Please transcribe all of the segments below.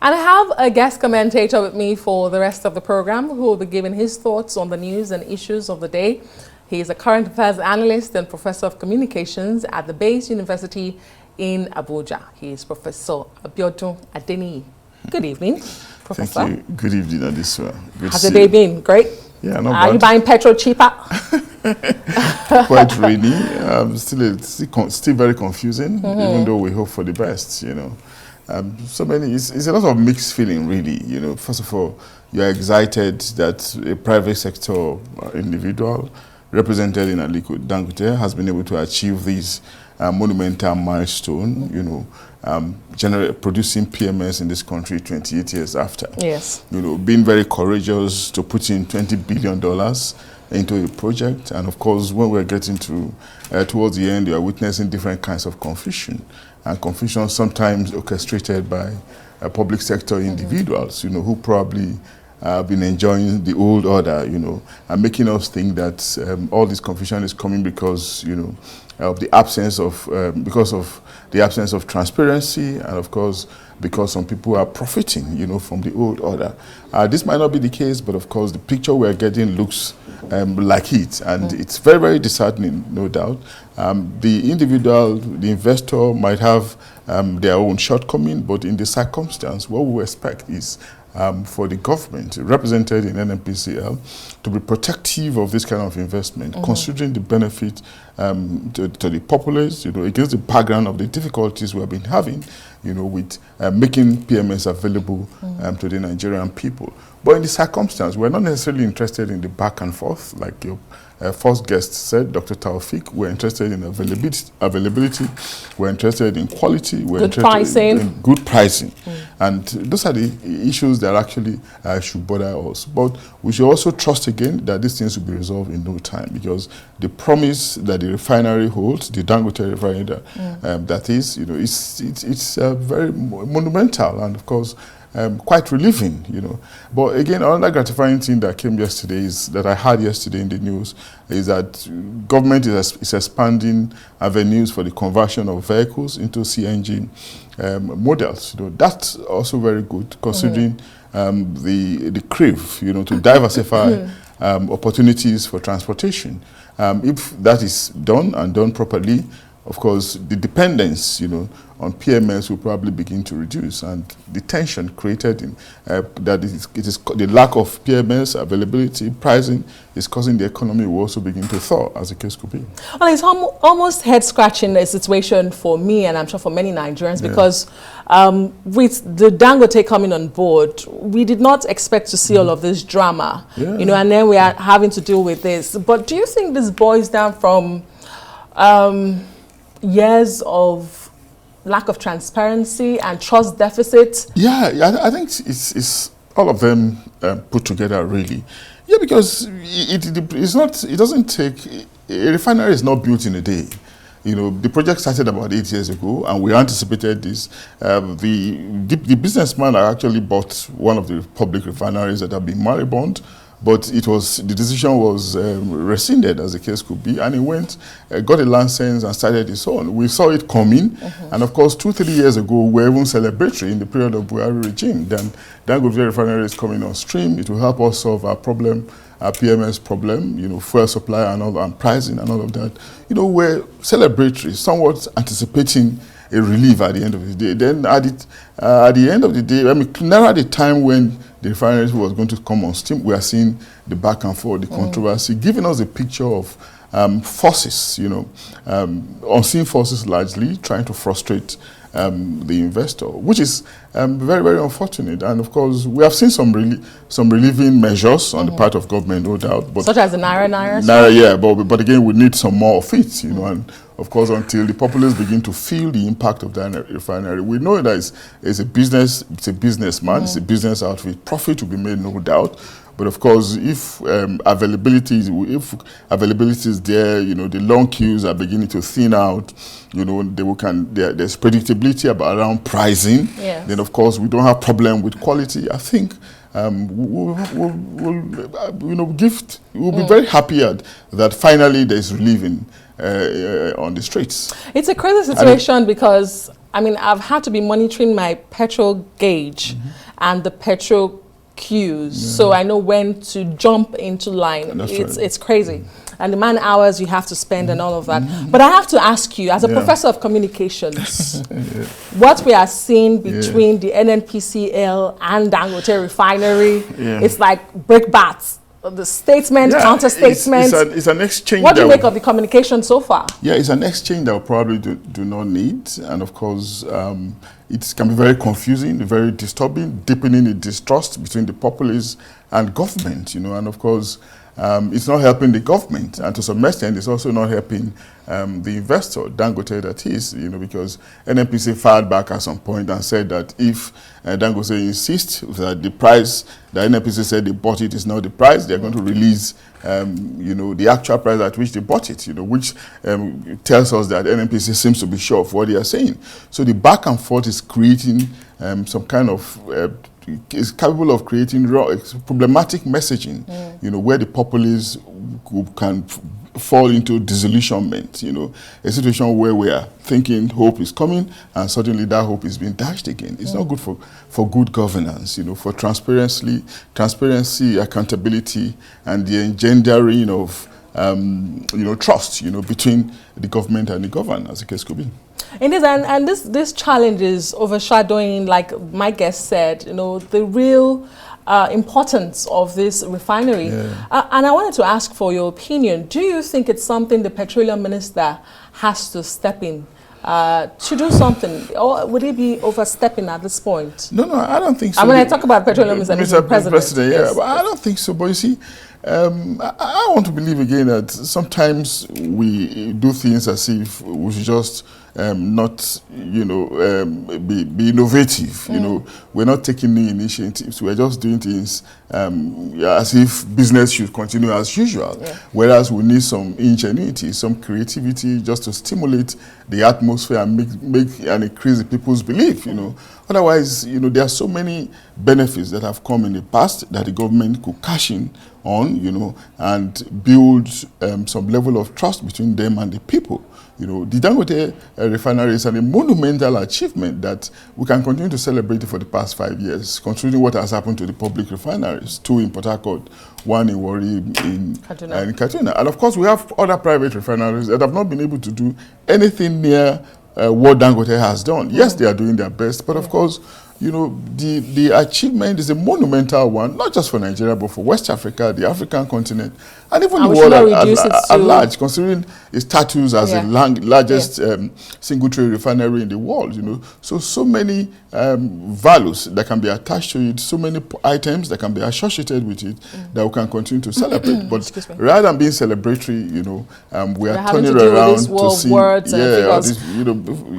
And I have a guest commentator with me for the rest of the program who will be giving his thoughts on the news and issues of the day. He is a current affairs analyst and professor of communications at the Base University in Abuja. He is Professor Adeniyi. Good evening, Professor. Thank you. Good evening, Adesua. How's the day been? Great? Yeah, not Are bad. you buying petrol cheaper? Quite rainy. Still very confusing, even though we hope for the best, you know. It's a lot of mixed feeling, really. You know, first of all, you are excited that a private sector individual represented in Aliko Dangote has been able to achieve this monumental milestone, you know, producing PMS in this country 28 years after. Yes. You know, being very courageous to put in $20 billion into a project. And of course, when we're getting to towards the end, you are witnessing different kinds of confusion. And confusion sometimes orchestrated by public sector individuals, you know, who probably been enjoying the old order, you know, and making us think that all this confusion is coming because, you know, of the absence of, transparency, and of course, because some people are profiting, you know, from the old order. This might not be the case, but of course, the picture we're getting looks like it, and it's very, very disheartening, no doubt. The individual, the investor might have their own shortcoming, but in the circumstance, what we expect is for the government, represented in NNPC, to be protective of this kind of investment, considering the benefit to the populace, you know, against the background of the difficulties we have been having, you know, with making PMS available to the Nigerian people. But in the circumstance, we're not necessarily interested in the back and forth, like your first guest said, Dr. Taufik. We're interested in availability. We're interested in quality. We're interested in good pricing. And those are the issues that actually should bother us. But we should also trust again that these things will be resolved in no time, because the promise that the refinery holds, the Dangote refinery, that is, you know, it's very monumental, and of course, quite relieving, you know. But again, another gratifying thing that came yesterday is that I heard yesterday in the news is that government is expanding avenues for the conversion of vehicles into CNG models. You know, that's also very good, considering the crave, you know, to diversify opportunities for transportation. If that is done and done properly, of course, the dependence, you know, on PMS will probably begin to reduce, and the tension created in the lack of PMS availability, pricing, is causing the economy will also begin to thaw, as the case could be. Well, it's almost head-scratching a situation for me, and I'm sure for many Nigerians, because with the Dangote coming on board, we did not expect to see all of this drama, you know, and then we are having to deal with this. But do you think this boils down from years of lack of transparency and trust deficit? Yeah, I think it's all of them put together, really. Yeah, because it's not. It doesn't take. A refinery is not built in a day. You know, the project started about 8 years ago, and we anticipated this. The businessman actually bought one of the public refineries that have been moribund, but the decision was rescinded, as the case could be, and he went, got a license and started his own. We saw it coming, and of course, 2-3 years ago, we were even celebratory in the period of Buhari regime. Then Dangote refinery is coming on stream. It will help us solve our problem, our PMS problem, you know, fuel supply and all, and pricing and all of that. You know, we're celebratory, somewhat anticipating a relief at the end of the day. Then at the end of the day, I mean, nearer at the time when the refinery was going to come on steam, we are seeing the back and forth, the controversy, giving us a picture of forces, you know, unseen forces largely trying to frustrate the investor, which is very, very unfortunate. And of course, we have seen some relieving measures on the part of government, no doubt. But such as the Naira? Naira, yeah, but again, we need some more of it, you know, and of course, until the populace begin to feel the impact of that refinery, we know that it's a businessman, it's a business outfit. Profit will be made, no doubt. But of course, if availability is there, you know, the long queues are beginning to thin out. You know, there's predictability around pricing. Yes. Then of course we don't have problem with quality. I think we'll be very happy at that. Finally, there's relief on the streets. It's a crazy situation because I mean, I've had to be monitoring my petrol gauge and the petrol queues, so I know when to jump into line. It's crazy. And the man hours you have to spend and all of that. But I have to ask you, as a professor of communications, what we are seeing between the NNPCL and Dangote refinery, it's like brickbats. The statement, counter-statement. It's an exchange. What do you make of the communication so far? Yeah, it's an exchange that we probably do not need. And of course, it can be very confusing, very disturbing, deepening the distrust between the populace and government, And of course, it's not helping the government. And to some extent, it's also not helping the investor, Dangote, that is, because NNPC fired back at some point and said that if Dangote insists that the price that NNPC said they bought it is not the price, they're going to release, the actual price at which they bought it, which tells us that NNPC seems to be sure of what they are saying. So the back and forth is creating some kind of is capable of creating problematic messaging, where the populace can fall into disillusionment, a situation where we are thinking hope is coming and suddenly that hope is being dashed again. It's not good for good governance, for transparency, accountability, and the engendering of, trust, between the government and the governed, as the case could be. And this challenge is overshadowing, like my guest said, the real importance of this refinery. And I wanted to ask for your opinion. Do you think it's something the petroleum minister has to step in to do something, or would he be overstepping at this point? No, I don't think so. I mean, I talk about petroleum minister, Mr. President, yes. But I don't think so. But you see, I want to believe again that sometimes we do things as if we should just not, be innovative. We're not taking new initiatives. We're just doing things as if business should continue as usual. Whereas we need some ingenuity, some creativity, just to stimulate the atmosphere and make and increase the people's belief. Otherwise, there are so many benefits that have come in the past that the government could cash in on, and build some level of trust between them and the people. The Dangote refinery is a monumental achievement that we can continue to celebrate for the past 5 years, considering what has happened to the public refineries, 2 in Port Harcourt, 1 in Warri in Kaduna. And of course, we have other private refineries that have not been able to do anything near what Dangote has done. Yes, they are doing their best, but of course, the achievement is a monumental one, not just for Nigeria, but for West Africa, the African continent, and even the world at large, considering its status as the largest single-trade refinery in the world. So many values that can be attached to it, so many items that can be associated with it, that we can continue to celebrate. But rather than being celebratory, we are turning around to see,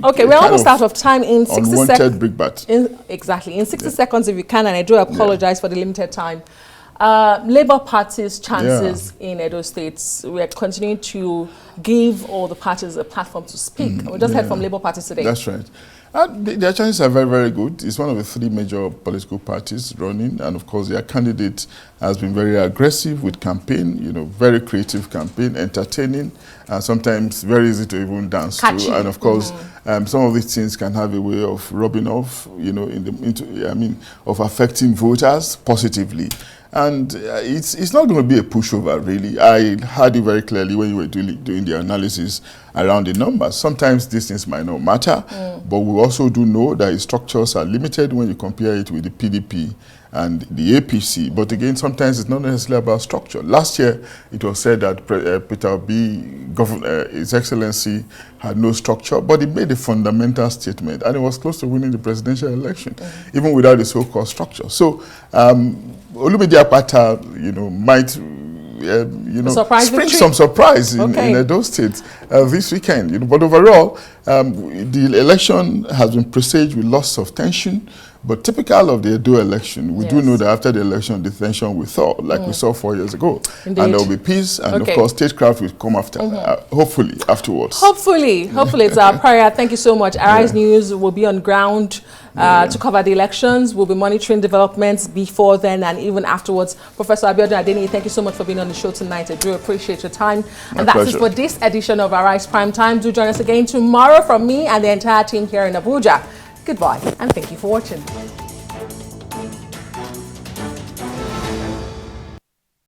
okay, we're almost out of time. In 60 seconds, brickbat. Exactly. In 60 seconds, if you can, and I do apologize for the limited time. Labour Party's chances in Edo States, we are continuing to give all the parties a platform to speak. We just heard from Labour Party today. That's right. Their chances are very, very good. It's one of the 3 major political parties running, and of course their candidate has been very aggressive with campaign, very creative campaign, entertaining, and sometimes very easy to even dance to. And of course, some of these things can have a way of rubbing off, of affecting voters positively. And it's not going to be a pushover, really. I heard it very clearly when you were doing the analysis around the numbers. Sometimes these things might not matter, but we also do know that its structures are limited when you compare it with the PDP and the APC. But again, sometimes it's not necessarily about structure. Last year, it was said that Peter His Excellency had no structure, but he made a fundamental statement, and it was close to winning the presidential election, even without the so-called structure. So, Olumide Apata, might, spring some surprise in those states this weekend. But overall, the election has been presaged with lots of tension, But typical of the Edo election, we do Yes. know that after the election, the tension will thaw, like we saw 4 years ago. Indeed. And there will be peace, and Okay. of course, statecraft will come after, hopefully, afterwards. Hopefully it's our prayer. Thank you so much. Arise News will be on ground to cover the elections. We'll be monitoring developments before then and even afterwards. Professor Abiodun Adeniyi, thank you so much for being on the show tonight. I do appreciate your time. And that's it for this edition of Arise Prime Time. Do join us again tomorrow from me and the entire team here in Abuja. Goodbye and thank you for watching.